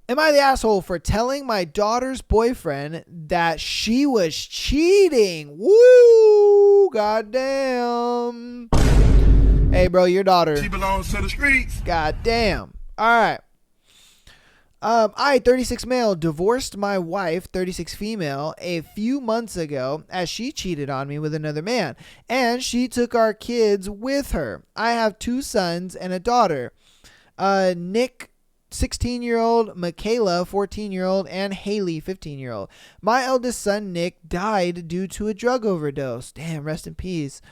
Am I the asshole for telling my daughter's boyfriend that she was cheating? Woo! Goddamn. Hey, bro, your daughter. She belongs to the streets. Goddamn. All right. I, 36 male, divorced my wife, 36 female, a few months ago as she cheated on me with another man, and she took our kids with her. I have 2 sons and a daughter. Nick, 16-year-old, Michaela, 14-year-old, and Haley, 15-year-old. My eldest son, Nick, died due to a drug overdose. Damn, rest in peace.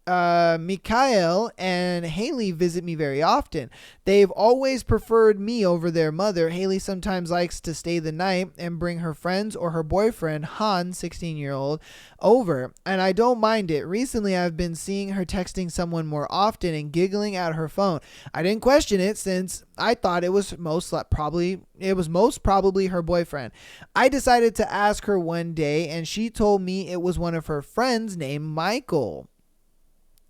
Mikhail and Haley visit me very often. They've always preferred me over their mother. Haley sometimes likes to stay the night and bring her friends or her boyfriend, Han, 16-year-old, over, and I don't mind it. Recently, I've been seeing her texting someone more often and giggling at her phone. I didn't question it since I thought it was most probably her boyfriend. I decided to ask her one day, and she told me it was one of her friends named Michael.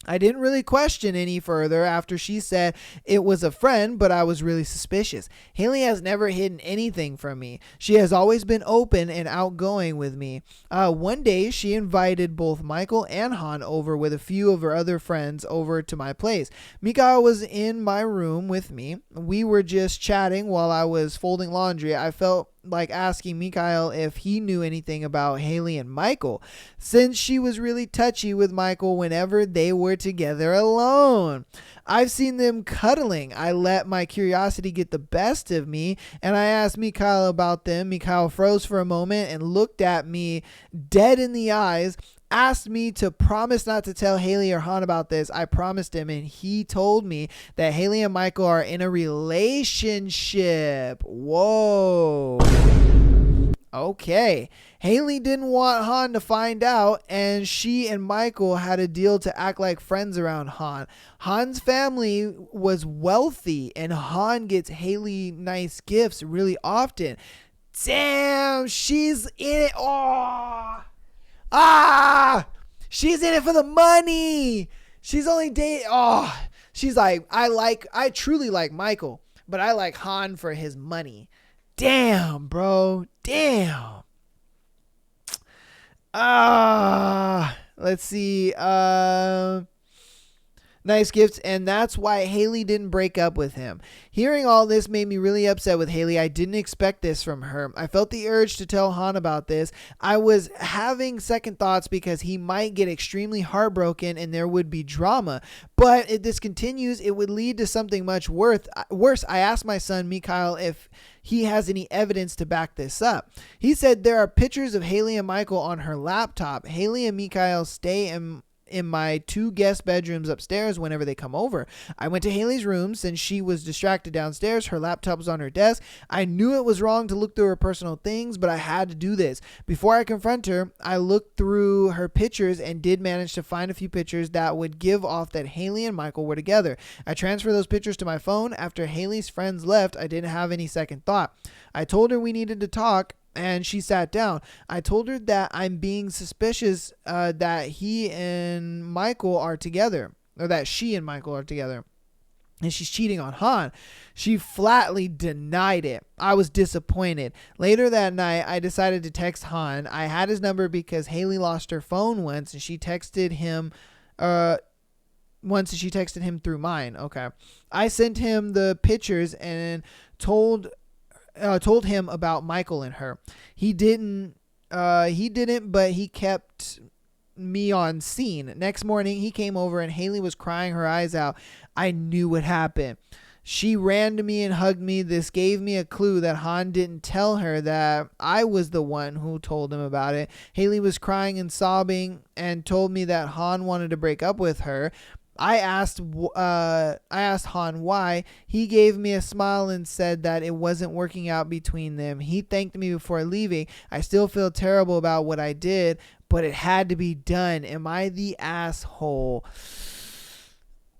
I didn't really question any further after she said it was a friend, but I was really suspicious. Haley has never hidden anything from me. She has always been open and outgoing with me. One day, she invited both Michael and Han over with a few of her other friends over to my place. Mikhail was in my room with me. We were just chatting while I was folding laundry. I felt like asking Mikhail if he knew anything about Haley and Michael, since she was really touchy with Michael whenever they were together alone. I've seen them cuddling. I let my curiosity get the best of me, and I asked Mikhail about them. Mikhail froze for a moment and looked at me dead in the eyes, asked me to promise not to tell Haley or Han about this. I promised him, and he told me that Haley and Michael are in a relationship. Whoa. Okay. Haley didn't want Han to find out, and she and Michael had a deal to act like friends around Han. Han's family was wealthy, and Han gets Haley nice gifts really often. Damn, she's in it. She's in it for the money. She's only dating. She's like, I truly like Michael, but I like Han for his money. Damn, bro. Damn. Let's see. Nice gifts, and that's why Haley didn't break up with him. Hearing all this made me really upset with Haley. I didn't expect this from her. I felt the urge to tell Han about this. I was having second thoughts because he might get extremely heartbroken and there would be drama. But if this continues, it would lead to something much worse. I asked my son, Mikhail, if he has any evidence to back this up. He said there are pictures of Haley and Michael on her laptop. Haley and Mikhail stay in my 2 guest bedrooms upstairs whenever they come over. I went to Haley's room since she was distracted downstairs. Her laptop was on her desk. I knew it was wrong to look through her personal things, but I had to do this. Before I confront her, I looked through her pictures and did manage to find a few pictures that would give off that Haley and Michael were together. I transferred those pictures to my phone. After Haley's friends left, I didn't have any second thought. I told her we needed to talk, and she sat down. I told her that I'm being suspicious that he and Michael are together, or that she and Michael are together, and she's cheating on Han. She flatly denied it. I was disappointed. Later that night, I decided to text Han. I had his number because Haley lost her phone once, and she texted him through mine. Okay. I sent him the pictures and told him about Michael and her. He didn't, but he kept me on scene. Next morning, he came over and Haley was crying her eyes out. I knew what happened. She ran to me and hugged me. This gave me a clue that Han didn't tell her that I was the one who told him about it. Haley was crying and sobbing and told me that Han wanted to break up with her. I asked Han why. He gave me a smile and said that it wasn't working out between them. He thanked me before leaving. I still feel terrible about what I did, but it had to be done. Am I the asshole?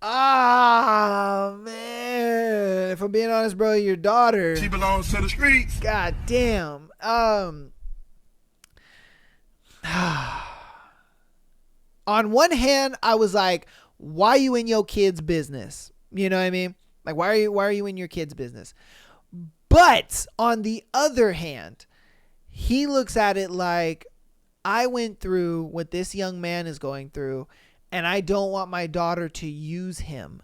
Ah, man. If I'm being honest, bro, your daughter. She belongs to the streets. God damn. On one hand, I was like, why you in your kid's business? You know what I mean? Like, why are you in your kid's business? But on the other hand, he looks at it like, I went through what this young man is going through, and I don't want my daughter to use him,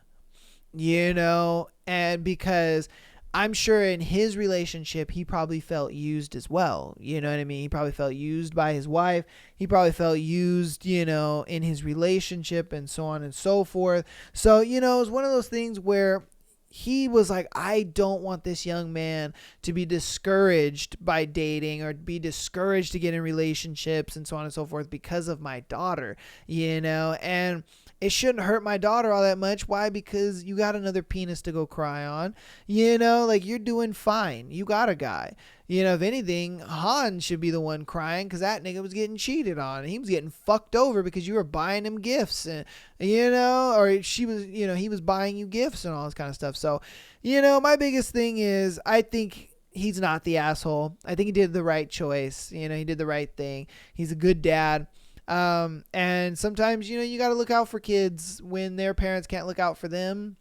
you know? And because I'm sure in his relationship, he probably felt used as well. You know what I mean? He probably felt used by his wife. He probably felt used, you know, in his relationship and so on and so forth. So, you know, it's one of those things where he was like, I don't want this young man to be discouraged by dating or be discouraged to get in relationships and so on and so forth because of my daughter, you know, and it shouldn't hurt my daughter all that much. Why? Because you got another penis to go cry on, you know, like you're doing fine. You got a guy, you know, if anything, Han should be the one crying because that nigga was getting cheated on. He was getting fucked over because you were buying him gifts and, you know, or she was, you know, he was buying you gifts and all this kind of stuff. So, you know, my biggest thing is I think he's not the asshole. I think he did the right choice. You know, he did the right thing. He's a good dad. And sometimes, you know, you got to look out for kids when their parents can't look out for them.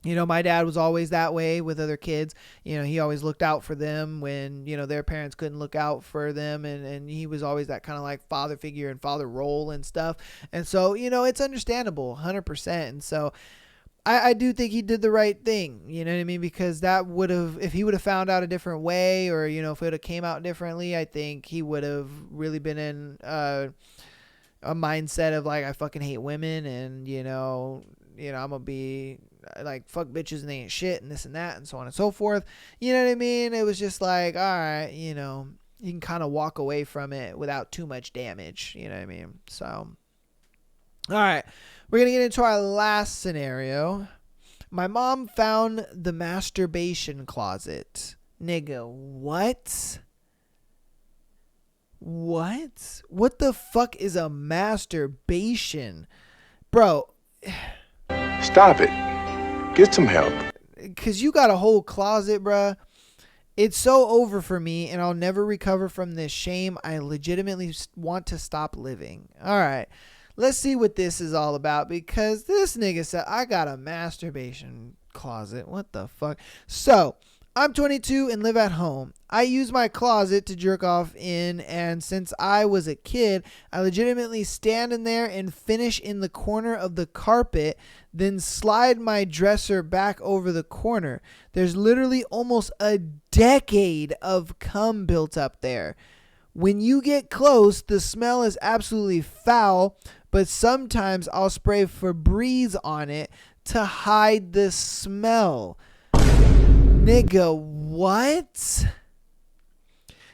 You know, my dad was always that way with other kids. You know, he always looked out for them when, you know, their parents couldn't look out for them. And he was always that kind of like father figure and father role and stuff. And so, you know, it's understandable 100%. And so I do think he did the right thing. You know what I mean? Because that would have, if he would have found out a different way or, you know, if it would have came out differently, I think he would have really been in a mindset of like, I fucking hate women and, you know, I'm going to be like, fuck bitches and they ain't shit and this and that and so on and so forth. You know what I mean? It was just like, all right, you know, you can kind of walk away from it without too much damage. You know what I mean? So, all right. We're going to get into our last scenario. My mom found the masturbation closet. Nigga, what? What? What the fuck is a masturbation? Bro. Stop it. Get some help. Because you got a whole closet, bruh. It's so over for me, and I'll never recover from this shame. I legitimately want to stop living. All right. Let's see what this is all about, because this nigga said, I got a masturbation closet. What the fuck? So, I'm 22 and live at home. I use my closet to jerk off in, and since I was a kid, I legitimately stand in there and finish in the corner of the carpet, then slide my dresser back over the corner. There's literally almost a decade of cum built up there. When you get close, the smell is absolutely foul, but sometimes I'll spray Febreze on it to hide the smell. Nigga, what?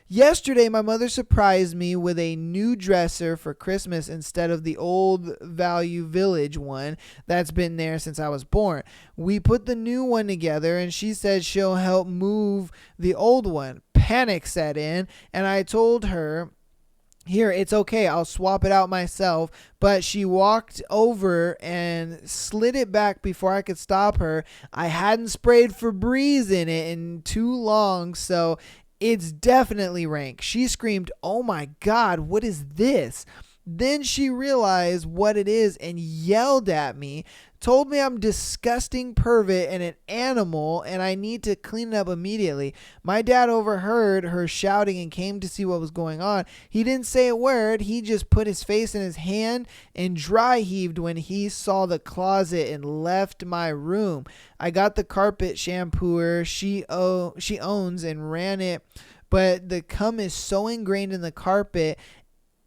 Yesterday, my mother surprised me with a new dresser for Christmas instead of the old Value Village one that's been there since I was born. We put the new one together and she said she'll help move the old one. Panic set in and I told her, here, it's okay, I'll swap it out myself. But she walked over and slid it back before I could stop her. I hadn't sprayed Febreze in it in too long, so it's definitely rank. She screamed, oh my God, what is this? Then she realized what it is and yelled at me, told me I'm disgusting pervert and an animal and I need to clean it up immediately. My dad overheard her shouting and came to see what was going on. He didn't say a word. He just put his face in his hand and dry heaved when he saw the closet and left my room. I got the carpet shampooer she owns and ran it, but the cum is so ingrained in the carpet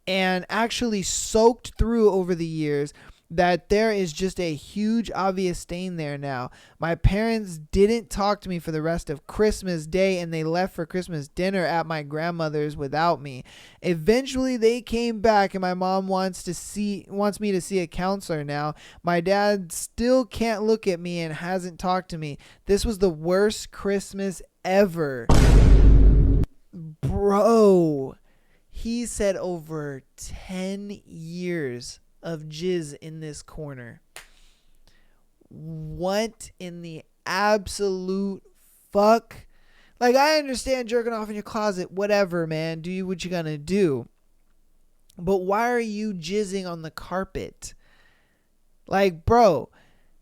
and actually soaked through over the years that there is just a huge obvious stain there now. My parents didn't talk to me for the rest of Christmas Day and they left for Christmas dinner at my grandmother's without me. Eventually they came back and my mom wants me to see a counselor now. My dad still can't look at me and hasn't talked to me. This was the worst Christmas ever. Bro, he said over 10 years of jizz in this corner. What in the absolute fuck? Like, I understand jerking off in your closet, whatever, man. Do what you gonna do. But why are you jizzing on the carpet? Like, bro,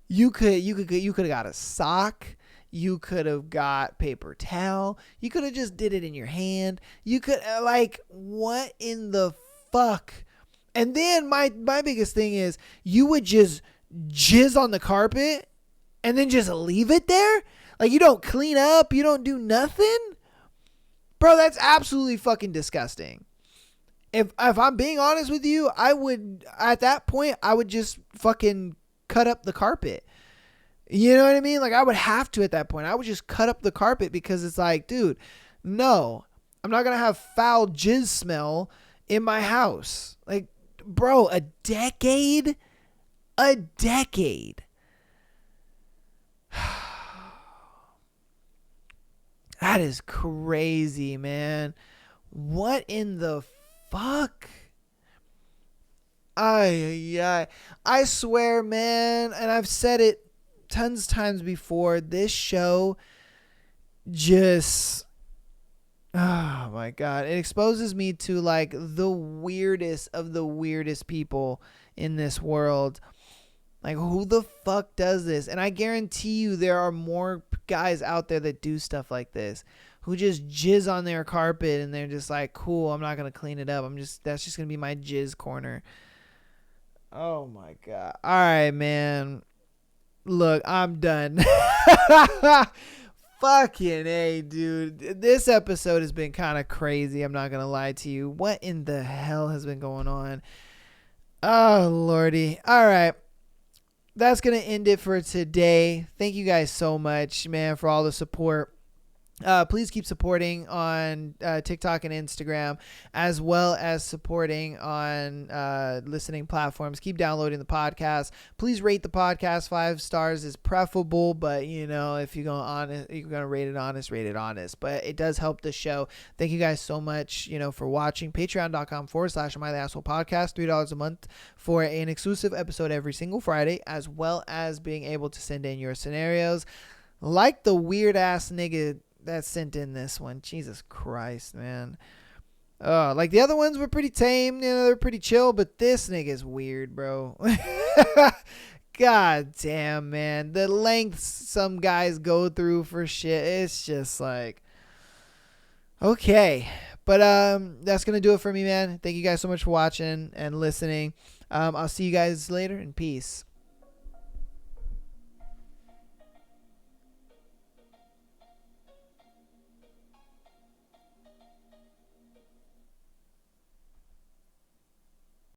you could have got a sock. You could have got paper towel. You could have just did it in your hand. You could like, what in the fuck? And then my biggest thing is, you would just jizz on the carpet and then just leave it there? Like, you don't clean up, you don't do nothing? Bro, that's absolutely fucking disgusting. If I'm being honest with you, I would, at that point, I would just fucking cut up the carpet. You know what I mean? Like, I would have to at that point. I would just cut up the carpet, because it's like, dude, no, I'm not going to have foul jizz smell in my house. Like, bro, a decade? A decade. That is crazy, man. What in the fuck? I swear, man, and I've said it tons of times before, this show just, oh my God, it exposes me to like the weirdest of the weirdest people in this world. Like, who the fuck does this? And I guarantee you there are more guys out there that do stuff like this, who just jizz on their carpet and they're just like, cool, I'm not going to clean it up. That's just going to be my jizz corner. Oh my God. All right, man. Look, I'm done. Fucking A, dude. This episode has been kind of crazy. I'm not going to lie to you. What in the hell has been going on? Oh, Lordy. All right. That's going to end it for today. Thank you guys so much, man, for all the support. Please keep supporting on TikTok and Instagram, as well as supporting on listening platforms. Keep downloading the podcast. Please rate the podcast. 5 stars is preferable, but you know, if you're gonna rate it honest. But it does help the show. Thank you guys so much, for watching. Patreon.com/Am I the Asshole Podcast. $3 a month for an exclusive episode every single Friday, as well as being able to send in your scenarios, like the weird ass nigga that sent in this one. Jesus Christ, man. Like the other ones were pretty tame, they're pretty chill, but this nigga's weird, bro. God damn, man. The lengths some guys go through for shit, it's just like, okay. But that's gonna do it for me, man. Thank you guys so much for watching and listening. I'll see you guys later, and peace.